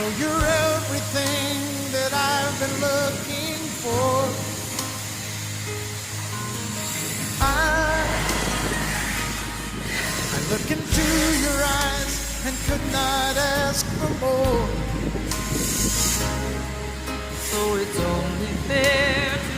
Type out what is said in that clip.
know you're everything that I've been looking for. I look into your eyes and could not ask for more. So it's only fair to